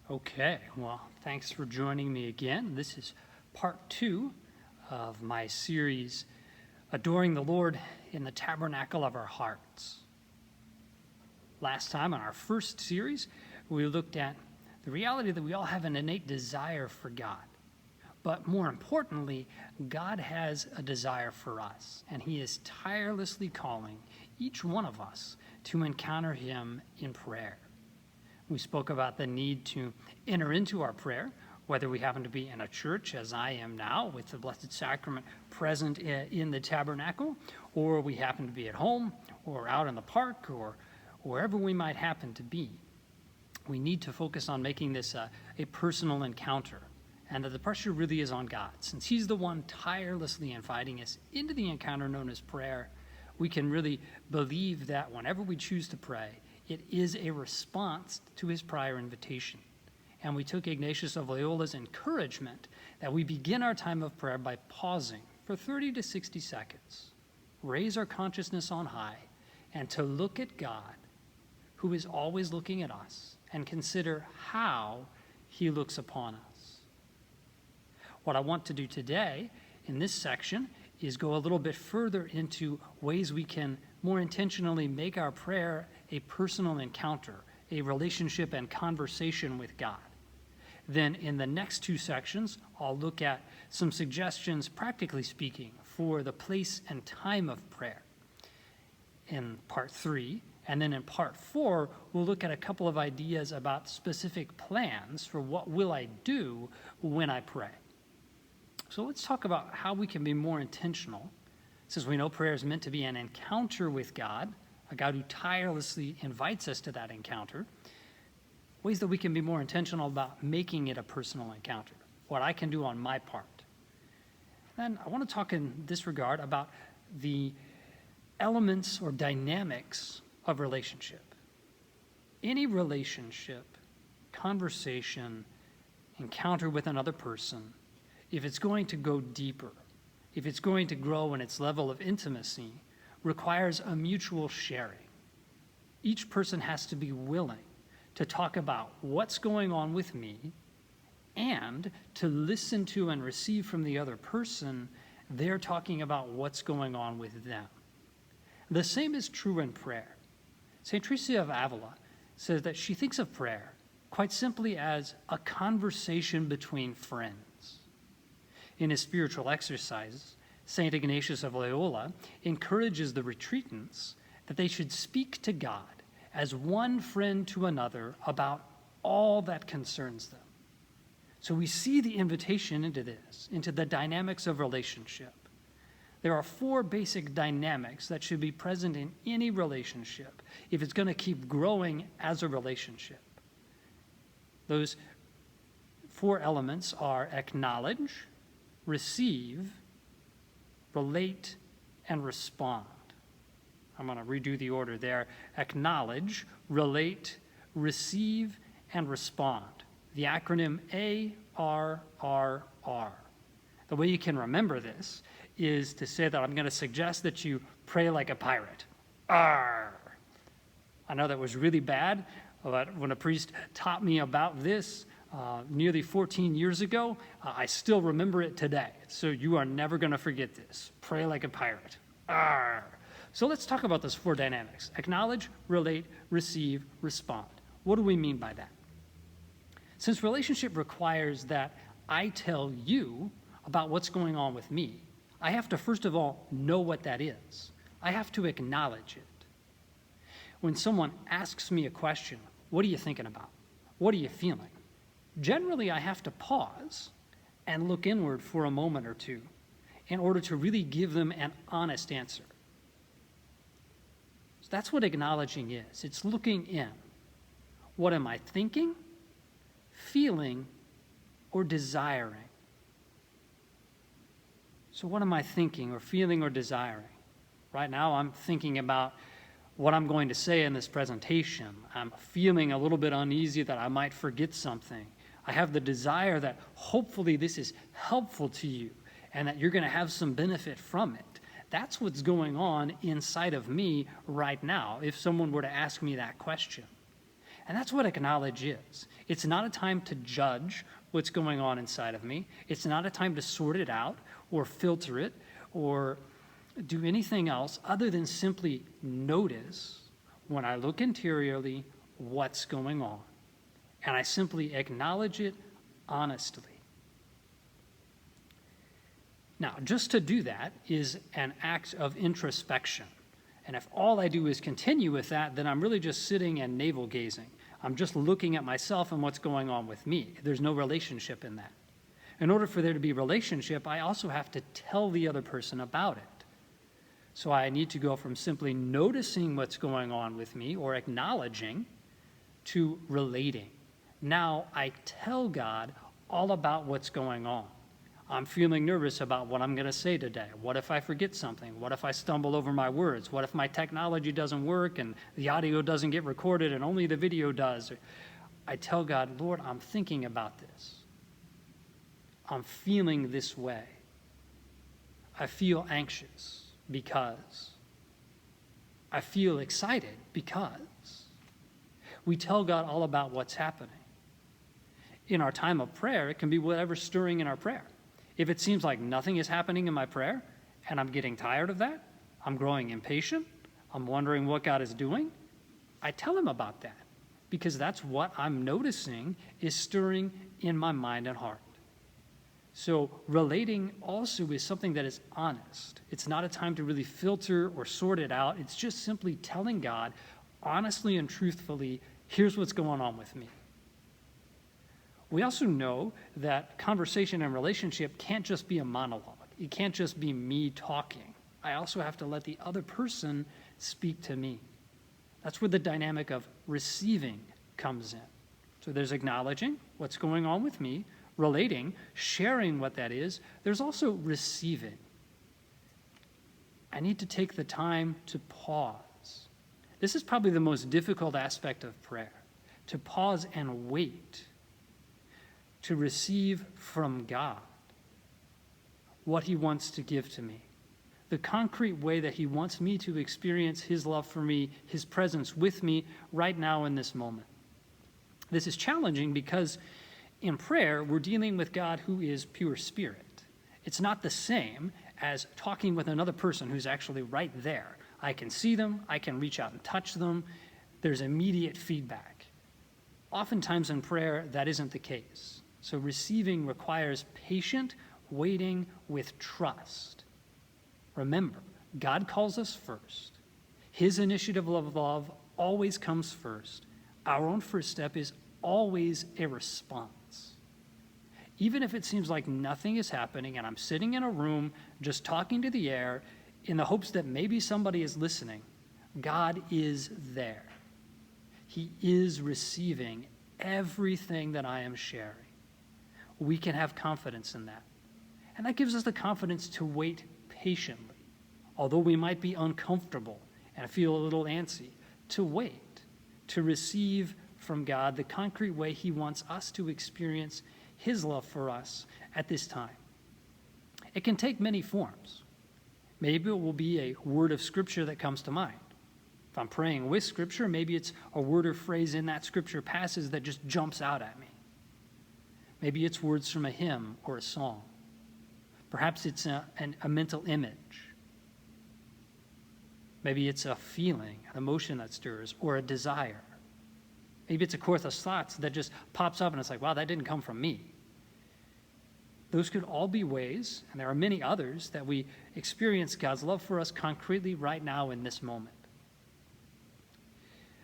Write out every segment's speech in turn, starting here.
Okay, well, thanks for joining me again. This is part 2 of my series, Adoring the Lord in the Tabernacle of Our Hearts. Last time, in our first series, we looked at the reality that we all have an innate desire for God. But more importantly, God has a desire for us, and He is tirelessly calling each one of us to encounter Him in prayer. We spoke about the need to enter into our prayer, whether we happen to be in a church, as I am now, with the Blessed Sacrament present in the tabernacle, or we happen to be at home, or out in the park, or wherever we might happen to be. We need to focus on making this a personal encounter, and that the pressure really is on God. Since He's the one tirelessly inviting us into the encounter known as prayer, we can really believe that whenever we choose to pray, it is a response to His prior invitation. And we took Ignatius of Loyola's encouragement that we begin our time of prayer by pausing for 30 to 60 seconds, raise our consciousness on high, and to look at God, who is always looking at us, and consider how He looks upon us. What I want to do today in this section is go a little bit further into ways we can more intentionally make our prayer a personal encounter, a relationship and conversation with God. Then in the next 2 sections, I'll look at some suggestions, practically speaking, for the place and time of prayer in part 3. And then in part 4, we'll look at a couple of ideas about specific plans for what will I do when I pray. So let's talk about how we can be more intentional, since we know prayer is meant to be an encounter with God, a God who tirelessly invites us to that encounter, ways that we can be more intentional about making it a personal encounter, what I can do on my part. Then I want to talk in this regard about the elements or dynamics of relationship. Any relationship, conversation, encounter with another person, if it's going to go deeper, if it's going to grow in its level of intimacy, requires a mutual sharing. Each person has to be willing to talk about what's going on with me and to listen to and receive from the other person they're talking about what's going on with them. The same is true in prayer. St. Teresa of Avila says that she thinks of prayer quite simply as a conversation between friends. In his spiritual exercises, St. Ignatius of Loyola encourages the retreatants that they should speak to God as one friend to another about all that concerns them. So we see the invitation into this, into the dynamics of relationship. There are 4 basic dynamics that should be present in any relationship if it's going to keep growing as a relationship. Those 4 elements are acknowledge, receive, relate, and respond. I'm going to redo the order there. Acknowledge, relate, receive, and respond. The acronym ARRR. The way you can remember this is to say that I'm going to suggest that you pray like a pirate. Arr! I know that was really bad, but when a priest taught me about this nearly 14 years ago, I still remember it today. So you are never going to forget this. Pray like a pirate. Arr! So let's talk about those 4 dynamics. Acknowledge, relate, receive, respond. What do we mean by that? Since relationship requires that I tell you about what's going on with me, I have to first of all know what that is. I have to acknowledge it. When someone asks me a question, what are you thinking about? What are you feeling? Generally, I have to pause and look inward for a moment or two in order to really give them an honest answer. So that's what acknowledging is. It's looking in. What am I thinking, feeling, or desiring? So what am I thinking or feeling or desiring? Right now, I'm thinking about what I'm going to say in this presentation. I'm feeling a little bit uneasy that I might forget something. I have the desire that hopefully this is helpful to you and that you're going to have some benefit from it. That's what's going on inside of me right now if someone were to ask me that question. And that's what acknowledge is. It's not a time to judge what's going on inside of me. It's not a time to sort it out or filter it or do anything else other than simply notice when I look interiorly what's going on. And I simply acknowledge it honestly. Now, just to do that is an act of introspection. And if all I do is continue with that, then I'm really just sitting and navel gazing. I'm just looking at myself and what's going on with me. There's no relationship in that. In order for there to be relationship, I also have to tell the other person about it. So I need to go from simply noticing what's going on with me or acknowledging to relating. Now I tell God all about what's going on. I'm feeling nervous about what I'm going to say today. What if I forget something? What if I stumble over my words? What if my technology doesn't work and the audio doesn't get recorded and only the video does? I tell God, Lord, I'm thinking about this. I'm feeling this way. I feel anxious because. I feel excited because. We tell God all about what's happening. In our time of prayer, it can be whatever's stirring in our prayer. If it seems like nothing is happening in my prayer and I'm getting tired of that, I'm growing impatient, I'm wondering what God is doing, I tell him about that because that's what I'm noticing is stirring in my mind and heart. So relating also is something that is honest. It's not a time to really filter or sort it out. It's just simply telling God honestly and truthfully, here's what's going on with me. We also know that conversation and relationship can't just be a monologue. It can't just be me talking. I also have to let the other person speak to me. That's where the dynamic of receiving comes in. So there's acknowledging what's going on with me, relating, sharing what that is. There's also receiving. I need to take the time to pause. This is probably the most difficult aspect of prayer, to pause and wait. To receive from God what he wants to give to me, the concrete way that he wants me to experience his love for me, his presence with me right now in this moment. This is challenging because in prayer, we're dealing with God who is pure spirit. It's not the same as talking with another person who's actually right there. I can see them, I can reach out and touch them. There's immediate feedback. Oftentimes in prayer, that isn't the case. So receiving requires patient waiting with trust. Remember, God calls us first. His initiative of love always comes first. Our own first step is always a response. Even if it seems like nothing is happening and I'm sitting in a room just talking to the air in the hopes that maybe somebody is listening, God is there. He is receiving everything that I am sharing. We can have confidence in that. And that gives us the confidence to wait patiently, although we might be uncomfortable and feel a little antsy, to wait, to receive from God the concrete way he wants us to experience his love for us at this time. It can take many forms. Maybe it will be a word of scripture that comes to mind. If I'm praying with scripture, maybe it's a word or phrase in that scripture passage that just jumps out at me. Maybe it's words from a hymn or a song. Perhaps it's a mental image. Maybe it's a feeling, an emotion that stirs, or a desire. Maybe it's a course of thoughts that just pops up and it's like, wow, that didn't come from me. Those could all be ways, and there are many others, that we experience God's love for us concretely right now in this moment.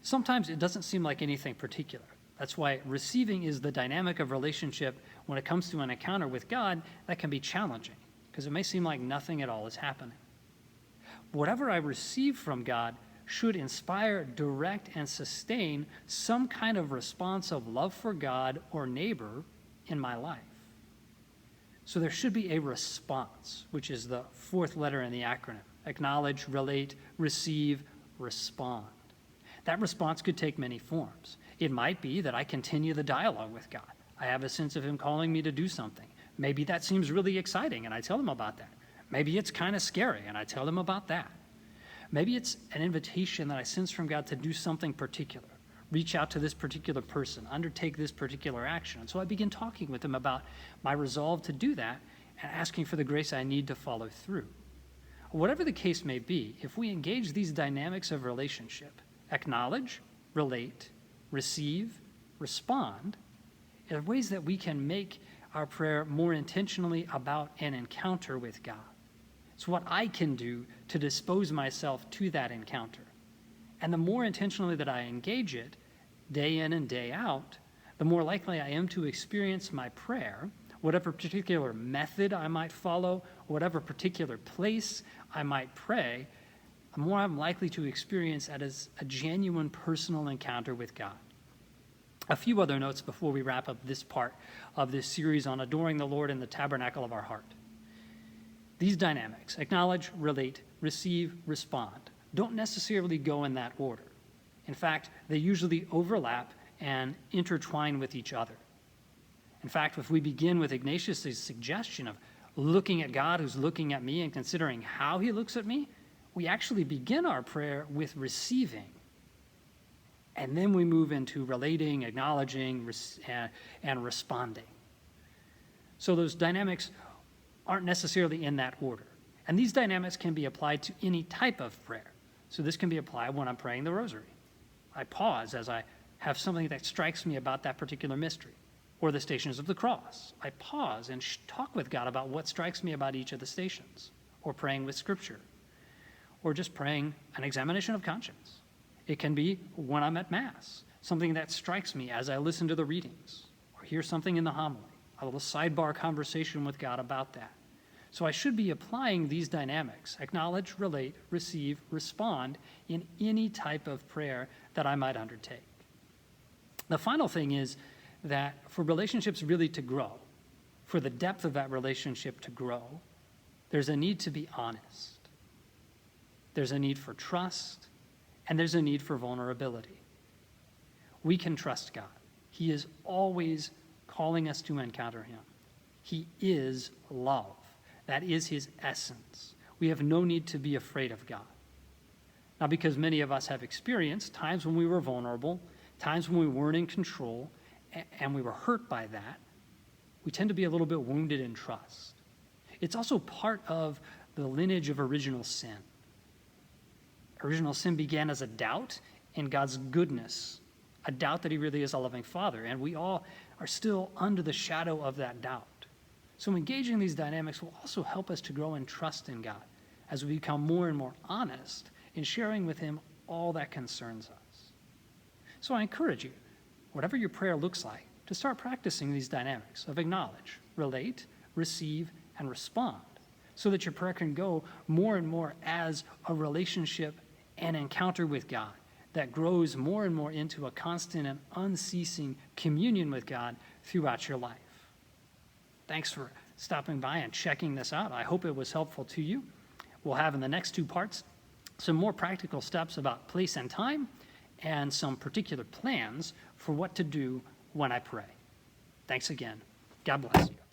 Sometimes it doesn't seem like anything particular. That's why receiving is the dynamic of relationship. When it comes to an encounter with God, that can be challenging because it may seem like nothing at all is happening. Whatever I receive from God should inspire, direct, and sustain some kind of response of love for God or neighbor in my life. So there should be a response, which is the fourth letter in the acronym. Acknowledge, relate, receive, respond. That response could take many forms. It might be that I continue the dialogue with God. I have a sense of him calling me to do something. Maybe that seems really exciting, and I tell him about that. Maybe it's kind of scary, and I tell him about that. Maybe it's an invitation that I sense from God to do something particular. reach out to this particular person, undertake this particular action. And so I begin talking with them about my resolve to do that and asking for the grace I need to follow through. Whatever the case may be, if we engage these dynamics of relationship, acknowledge, relate, receive, respond, in ways that we can make our prayer more intentionally about an encounter with God. It's what I can do to dispose myself to that encounter. And the more intentionally that I engage it, day in and day out, the more likely I am to experience my prayer, whatever particular method I might follow, whatever particular place I might pray, the more I'm likely to experience that as a genuine personal encounter with God. A few other notes before we wrap up this part of this series on adoring the Lord in the tabernacle of our heart. These dynamics, acknowledge, relate, receive, respond, don't necessarily go in that order. In fact, they usually overlap and intertwine with each other. In fact, if we begin with Ignatius' suggestion of looking at God who's looking at me and considering how he looks at me, we actually begin our prayer with receiving. And then we move into relating, acknowledging, and responding. So those dynamics aren't necessarily in that order. And these dynamics can be applied to any type of prayer. So this can be applied when I'm praying the rosary. I pause as I have something that strikes me about that particular mystery. Or the Stations of the Cross. I pause and talk with God about what strikes me about each of the stations. Or praying with Scripture. Or just praying an examination of conscience. It can be when I'm at Mass, something that strikes me as I listen to the readings, or hear something in the homily, a little sidebar conversation with God about that. So I should be applying these dynamics, acknowledge, relate, receive, respond, in any type of prayer that I might undertake. The final thing is that for relationships really to grow, for the depth of that relationship to grow, there's a need to be honest. There's a need for trust. And there's a need for vulnerability. We can trust God. He is always calling us to encounter him. He is love. That is his essence. We have no need to be afraid of God. Now, because many of us have experienced times when we were vulnerable, times when we weren't in control, and we were hurt by that, we tend to be a little bit wounded in trust. It's also part of the lineage of original sin. Original sin began as a doubt in God's goodness, a doubt that he really is a loving Father, and we all are still under the shadow of that doubt. So engaging these dynamics will also help us to grow in trust in God as we become more and more honest in sharing with him all that concerns us. So I encourage you, whatever your prayer looks like, to start practicing these dynamics of acknowledge, relate, receive, and respond, so that your prayer can go more and more as a relationship and encounter with God that grows more and more into a constant and unceasing communion with God throughout your life. Thanks for stopping by and checking this out. I hope it was helpful to you. We'll have in the next two parts some more practical steps about place and time and some particular plans for what to do when I pray. Thanks again. God bless you.